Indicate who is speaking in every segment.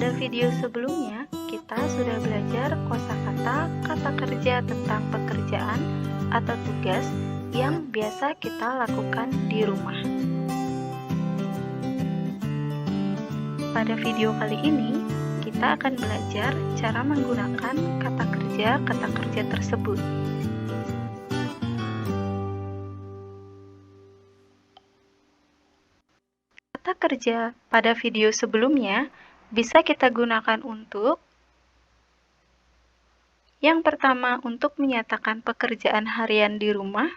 Speaker 1: Pada video sebelumnya, kita sudah belajar kosakata kata kerja tentang pekerjaan atau tugas yang biasa kita lakukan di rumah. Pada video kali ini, kita akan belajar cara menggunakan kata kerja tersebut. Kata kerja pada video sebelumnya bisa kita gunakan untuk yang pertama, untuk menyatakan pekerjaan harian di rumah.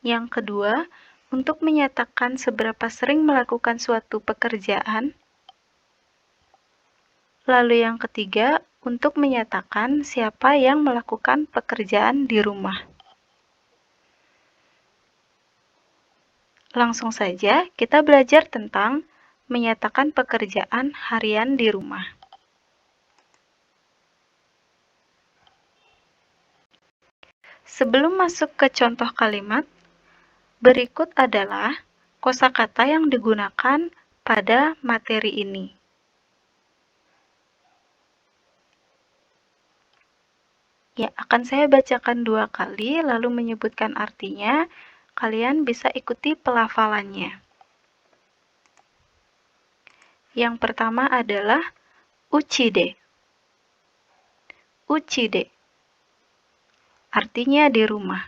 Speaker 1: Yang kedua, untuk menyatakan seberapa sering melakukan suatu pekerjaan. Lalu yang ketiga, untuk menyatakan siapa yang melakukan pekerjaan di rumah. Langsung saja kita belajar tentang menyatakan pekerjaan harian di rumah. Sebelum masuk ke contoh kalimat, berikut adalah kosakata yang digunakan pada materi ini. Ya, akan saya bacakan 2 kali lalu menyebutkan artinya. Kalian bisa ikuti pelafalannya. Yang pertama adalah uchide. Uchide artinya di rumah.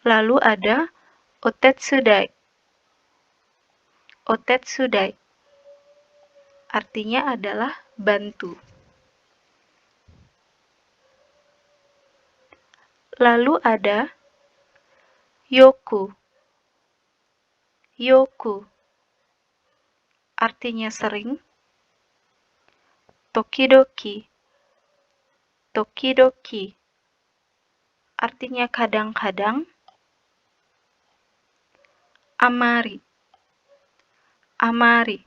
Speaker 1: Lalu ada otetsudai. Otetsudai artinya adalah bantu. Lalu ada yoku. Yoku artinya sering. Tokidoki. Tokidoki artinya kadang-kadang. Amari. Amari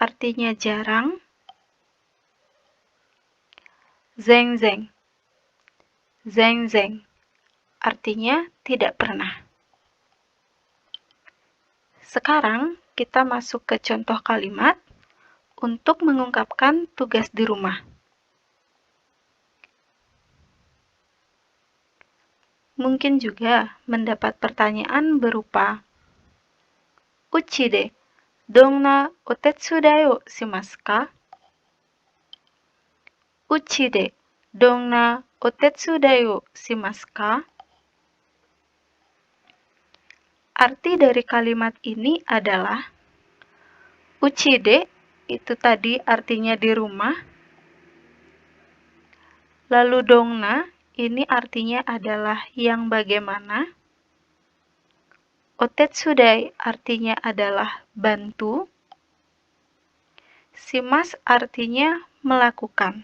Speaker 1: artinya jarang. Zengzeng. Zengzeng artinya tidak pernah. Sekarang kita masuk ke contoh kalimat untuk mengungkapkan tugas di rumah. Mungkin juga mendapat pertanyaan berupa Uchide, donna otetsudai wo shimasu ka? Uchide, donna otetsudai wo shimasu ka? Arti dari kalimat ini adalah uchide itu tadi artinya di rumah. Lalu dongna ini artinya adalah yang bagaimana. Otetsudai artinya adalah bantu. Shimasu artinya melakukan.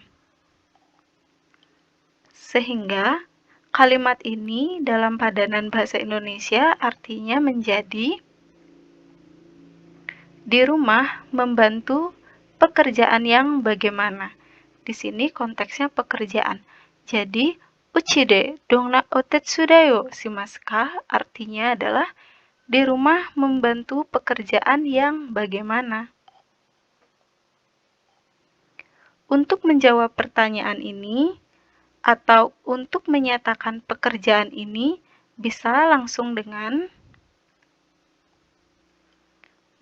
Speaker 1: Sehingga kalimat ini dalam padanan bahasa Indonesia artinya menjadi di rumah membantu pekerjaan yang bagaimana. Di sini konteksnya pekerjaan. Jadi, uchide donna otetsudai wo shimasu ka artinya adalah di rumah membantu pekerjaan yang bagaimana. Untuk menjawab pertanyaan ini, atau untuk menyatakan pekerjaan ini, bisa langsung dengan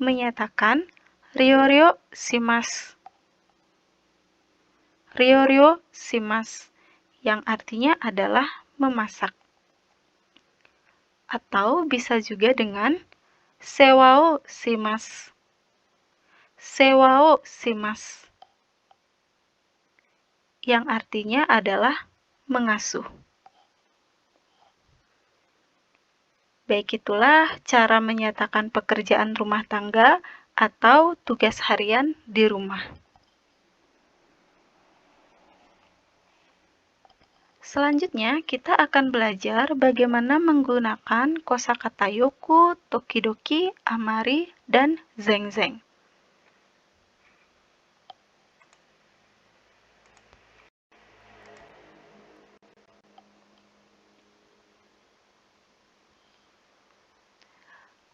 Speaker 1: menyatakan ryo-ryo shimasu. Ryo-ryo shimasu yang artinya adalah memasak. Atau bisa juga dengan sewa wo shimasu. Sewa wo shimasu yang artinya adalah mengasuh. Baik, itulah cara menyatakan pekerjaan rumah tangga atau tugas harian di rumah. Selanjutnya, kita akan belajar bagaimana menggunakan kosakata yoku, tokidoki, amari, dan zengzeng.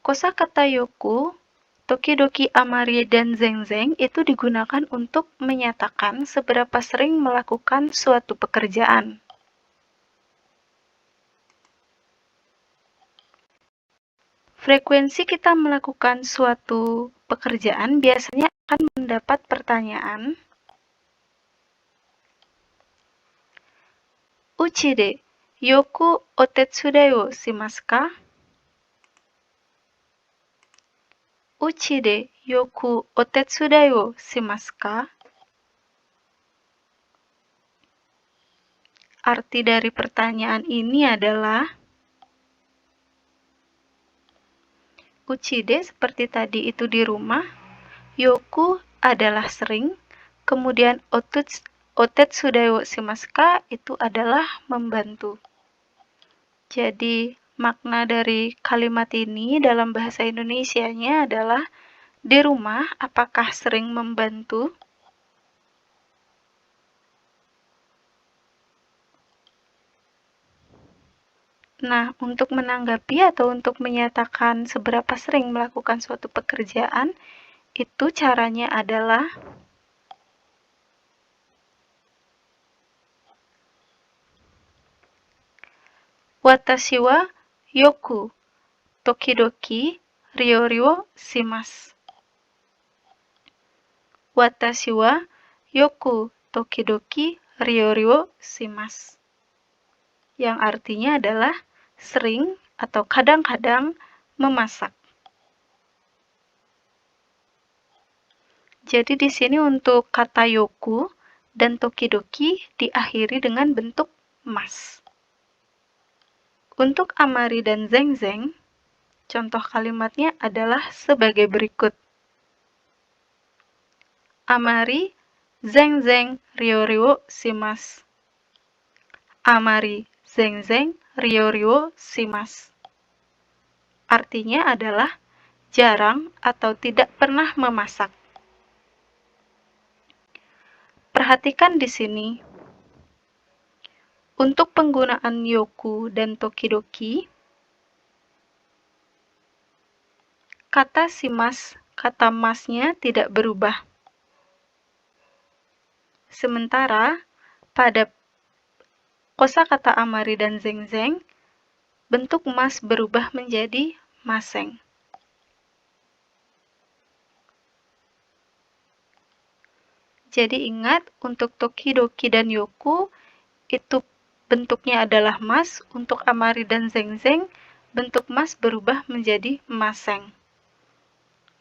Speaker 1: Kosakata yoku, Tokidoki, amari, dan zengzeng itu digunakan untuk menyatakan seberapa sering melakukan suatu pekerjaan. Frekuensi kita melakukan suatu pekerjaan biasanya akan mendapat pertanyaan, Uchi de yoku otetsudai wo shimasu ka? Uchi de yoku otetsudai wo shimasu ka? Arti dari pertanyaan ini adalah Uchi de seperti tadi itu di rumah, yoku adalah sering, kemudian otetsudai wo shimasu ka itu adalah membantu. Jadi makna dari kalimat ini dalam bahasa Indonesianya adalah di rumah apakah sering membantu? Nah, untuk menanggapi atau untuk menyatakan seberapa sering melakukan suatu pekerjaan, itu caranya adalah Watashi wa yoku tokidoki ryori wo shimasu. Watashi wa yoku tokidoki ryori wo shimasu. Yang artinya adalah sering atau kadang-kadang memasak. Jadi di sini untuk kata yoku dan tokidoki diakhiri dengan bentuk mas. Untuk amari dan zengzeng, contoh kalimatnya adalah sebagai berikut. Amari zengzeng ryori wo shimasu. Amari zengzeng ryori wo shimasu. Artinya adalah jarang atau tidak pernah memasak. Perhatikan di sini. Untuk penggunaan yoku dan tokidoki, kata shimasu, kata masnya tidak berubah. Sementara pada kosakata amari dan zengzeng, bentuk mas berubah menjadi maseng. Jadi ingat, untuk tokidoki dan yoku, itu bentuknya adalah mas. Untuk amari dan zengzeng, bentuk mas berubah menjadi maseng.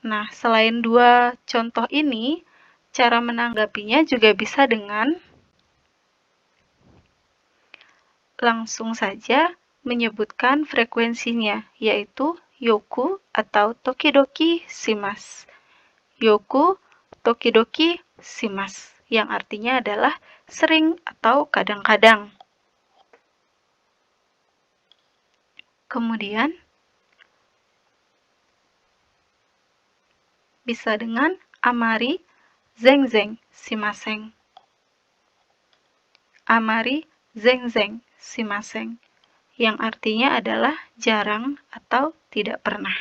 Speaker 1: Nah, selain dua contoh ini, cara menanggapinya juga bisa dengan langsung saja menyebutkan frekuensinya, yaitu yoku atau tokidoki shimasu. Yoku tokidoki shimasu, yang artinya adalah sering atau kadang-kadang. Kemudian bisa dengan amari zengzeng shimaseng. Amari zengzeng shimaseng, yang artinya adalah jarang atau tidak pernah.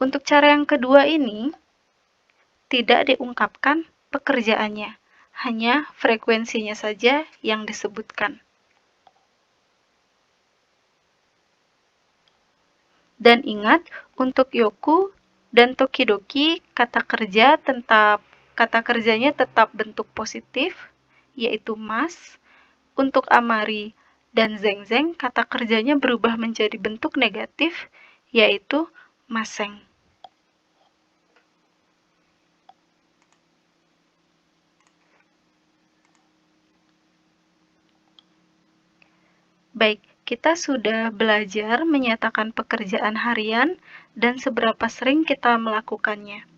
Speaker 1: Untuk cara yang kedua ini, tidak diungkapkan pekerjaannya, hanya frekuensinya saja yang disebutkan. Dan ingat, untuk yoku dan tokidoki, kata kerjanya tetap bentuk positif, yaitu mas. Untuk amari dan zengzeng, kata kerjanya berubah menjadi bentuk negatif, yaitu maseng. Baik, kita sudah belajar menyatakan pekerjaan harian dan seberapa sering kita melakukannya.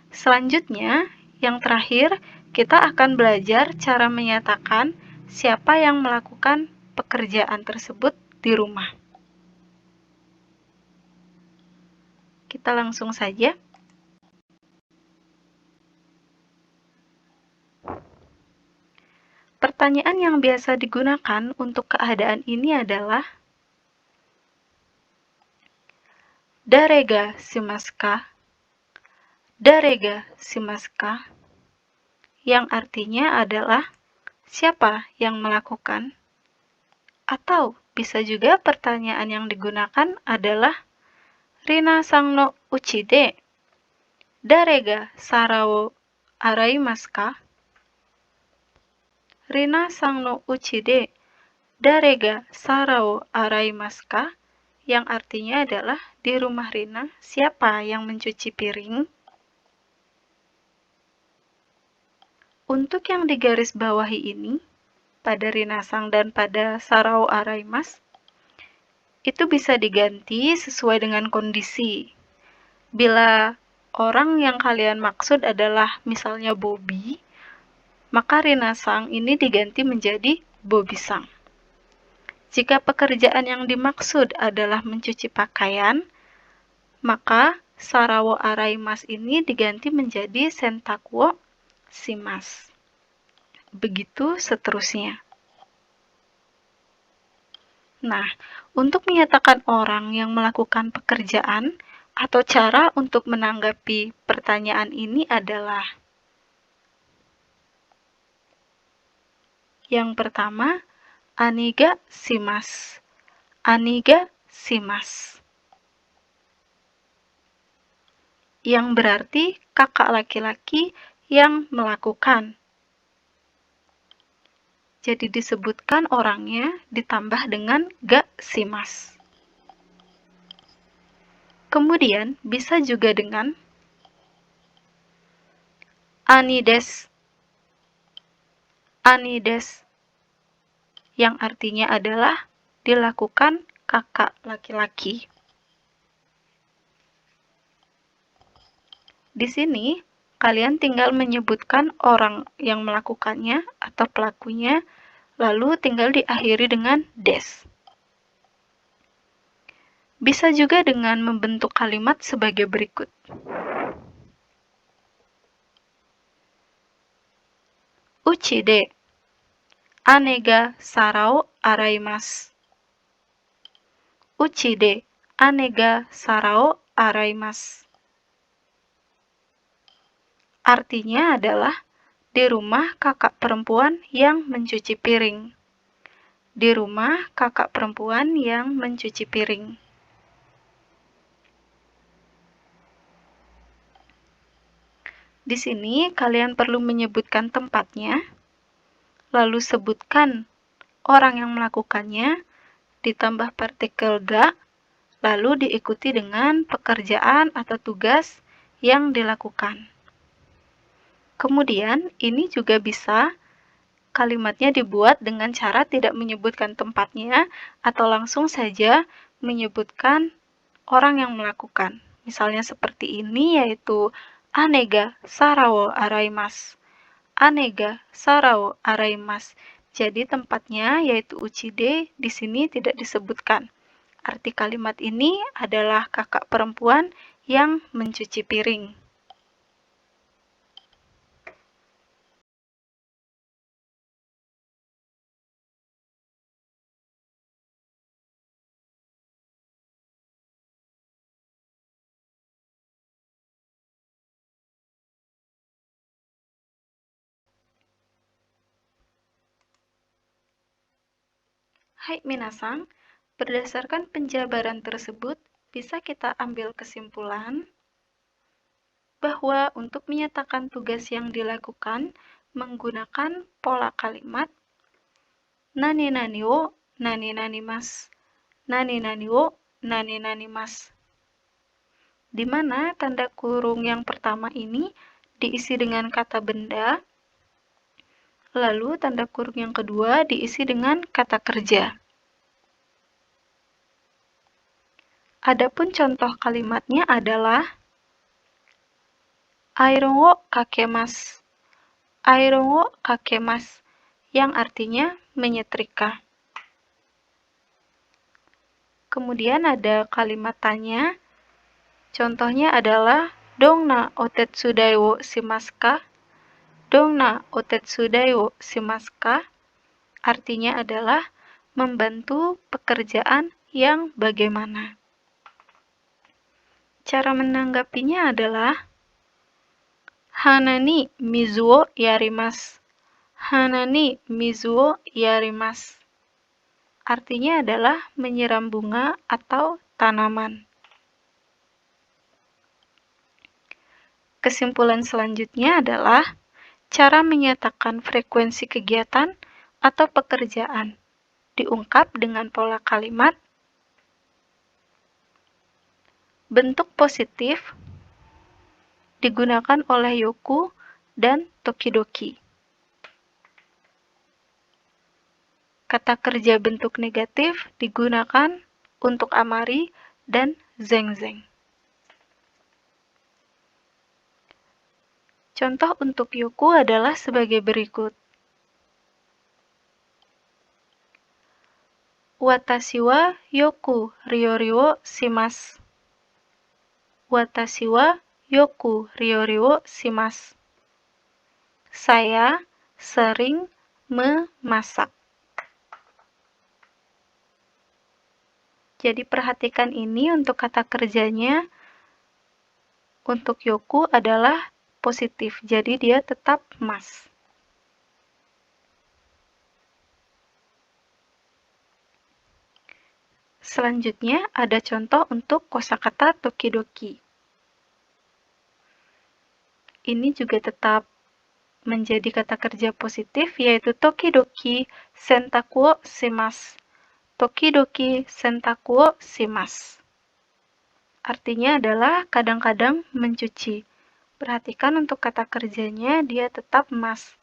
Speaker 1: Selanjutnya, yang terakhir, kita akan belajar cara menyatakan siapa yang melakukan pekerjaan tersebut di rumah. Kita langsung saja. Pertanyaan yang biasa digunakan untuk keadaan ini adalah Darega shimasu ka? Darega shimasu ka? Yang artinya adalah siapa yang melakukan? Atau bisa juga pertanyaan yang digunakan adalah Rina-san no uchi de dare ga sara wo araimasu ka? Rina-san no uchi de dare ga sara wo araimasu ka? Yang artinya adalah di rumah Rina, siapa yang mencuci piring? Untuk yang digaris bawahi ini, pada Rina-san dan pada sarao araimasu, itu bisa diganti sesuai dengan kondisi. Bila orang yang kalian maksud adalah misalnya Bobby, maka Rina-san ini diganti menjadi Bobby-san. Jika pekerjaan yang dimaksud adalah mencuci pakaian, maka Sarawo araimasu ini diganti menjadi Sentaku wo shimasu. Begitu seterusnya. Nah, untuk menyatakan orang yang melakukan pekerjaan atau cara untuk menanggapi pertanyaan ini adalah yang pertama, ani ga shimasu. Ani ga shimasu. Yang berarti kakak laki-laki yang melakukan. Jadi disebutkan orangnya ditambah dengan ga shimasu. Kemudian bisa juga dengan ani desu. Ani desu. Yang artinya adalah dilakukan kakak laki-laki. Di sini, kalian tinggal menyebutkan orang yang melakukannya atau pelakunya, lalu tinggal diakhiri dengan des. Bisa juga dengan membentuk kalimat sebagai berikut. Uchi de ane ga sara o araimasu. Uchi de ane ga sara o araimasu. Artinya adalah di rumah kakak perempuan yang mencuci piring. Di rumah kakak perempuan yang mencuci piring. Di sini kalian perlu menyebutkan tempatnya, lalu sebutkan orang yang melakukannya, ditambah partikel ga, lalu diikuti dengan pekerjaan atau tugas yang dilakukan. Kemudian, ini juga bisa kalimatnya dibuat dengan cara tidak menyebutkan tempatnya atau langsung saja menyebutkan orang yang melakukan. Misalnya seperti ini, yaitu ane ga sara wo araimasu. Ane ga sara wo araimasu. Jadi tempatnya yaitu uchi de di sini tidak disebutkan. Arti kalimat ini adalah kakak perempuan yang mencuci piring. Hai minasan, berdasarkan penjabaran tersebut, bisa kita ambil kesimpulan bahwa untuk menyatakan tugas yang dilakukan menggunakan pola kalimat nani nani wo nani nanimasu, nani nani wo nani nanimasu, di mana tanda kurung yang pertama ini diisi dengan kata benda, lalu tanda kurung yang kedua diisi dengan kata kerja. Adapun contoh kalimatnya adalah iron wo kakemasu. Iron wo kakemasu, yang artinya menyetrika. Kemudian ada kalimat tanya. Contohnya adalah dongna otetsudai wo shimasu ka? Dongna otetsudai wo shimasu ka? Artinya adalah membantu pekerjaan yang bagaimana. Cara menanggapinya adalah Hanani mizuo yarimasu. Hanani mizuo yarimasu. Artinya adalah menyiram bunga atau tanaman. Kesimpulan selanjutnya adalah cara menyatakan frekuensi kegiatan atau pekerjaan. Diungkap dengan pola kalimat bentuk positif digunakan oleh yoku dan tokidoki. Kata kerja bentuk negatif digunakan untuk amari dan zengzeng. Contoh untuk yoku adalah sebagai berikut. Watashi wa yoku ryo-ryo shimasu. Watashi wa yoku ryo-ryo shimasu. Saya sering memasak. Jadi perhatikan ini untuk kata kerjanya. Untuk yoku adalah positif, jadi dia tetap mas. Selanjutnya ada contoh untuk kosakata tokidoki. Ini juga tetap menjadi kata kerja positif, yaitu tokidoki sentaku wo shimasu. Tokidoki sentaku wo shimasu. Artinya adalah kadang-kadang mencuci. Perhatikan untuk kata kerjanya, dia tetap mas.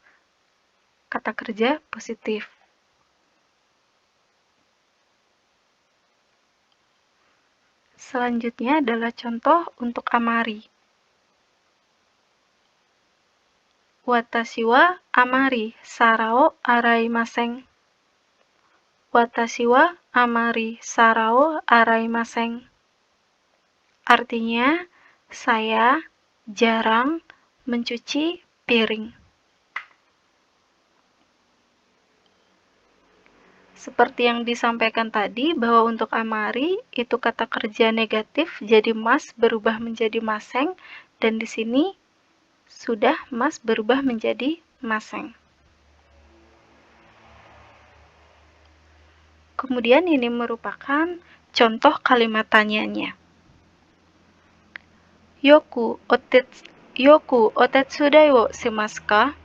Speaker 1: Kata kerja positif. Selanjutnya adalah contoh untuk amari. Watashi wa amari sarao araimasen. Watashi wa amari sarao araimasen. Artinya, saya jarang mencuci piring. Seperti yang disampaikan tadi, bahwa untuk amari itu kata kerja negatif, jadi mas berubah menjadi maseng, dan di sini sudah mas berubah menjadi maseng. Kemudian ini merupakan contoh kalimat tanyanya. Yoku otetsudai wo shimasu ka?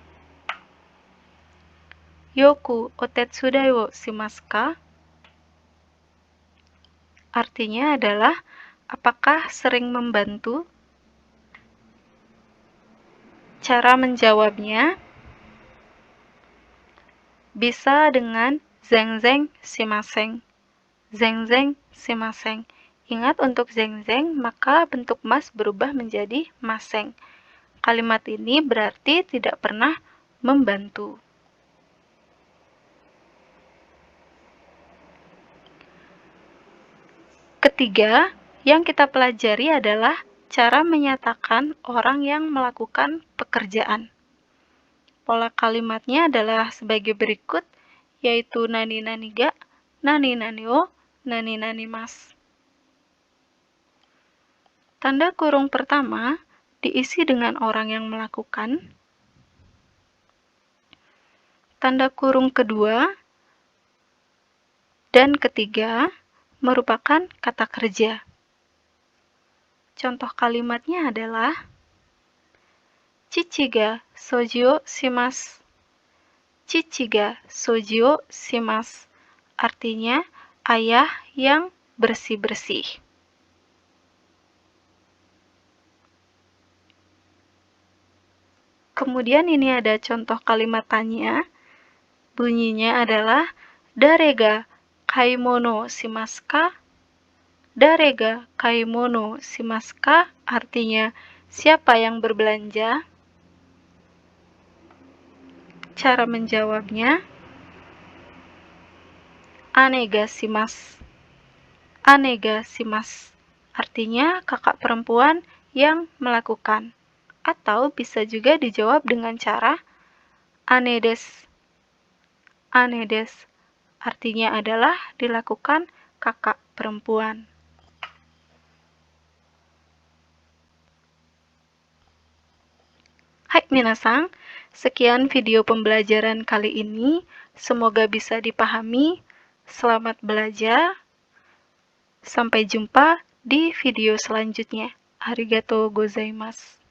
Speaker 1: Yoku otetsudai wo shimasu ka? Artinya adalah, apakah sering membantu? Cara menjawabnya bisa dengan zengzeng shimasen. Zengzeng shimasen. Ingat untuk zengzeng, maka bentuk mas berubah menjadi maseng. Kalimat ini berarti tidak pernah membantu. Ketiga, yang kita pelajari adalah cara menyatakan orang yang melakukan pekerjaan. Pola kalimatnya adalah sebagai berikut, yaitu nani nani ga, nani nani wo, nani nani mas. Tanda kurung pertama diisi dengan orang yang melakukan. Tanda kurung kedua dan ketiga merupakan kata kerja. Contoh kalimatnya adalah Chichi ga soji wo shimasu. Chichi ga soji wo shimasu. Artinya ayah yang bersih-bersih. Kemudian ini ada contoh kalimat tanya. Bunyinya adalah Dare ga kaimono shimasu ka? Dare ga kaimono shimasu ka? Artinya, siapa yang berbelanja? Cara menjawabnya, ane ga shimasu. Ane ga shimasu. Artinya, kakak perempuan yang melakukan. Atau bisa juga dijawab dengan cara ane desu. Ane desu. Artinya adalah dilakukan kakak perempuan. Hai minasang, sekian video pembelajaran kali ini. Semoga bisa dipahami. Selamat belajar. Sampai jumpa di video selanjutnya. Arigatou gozaimasu.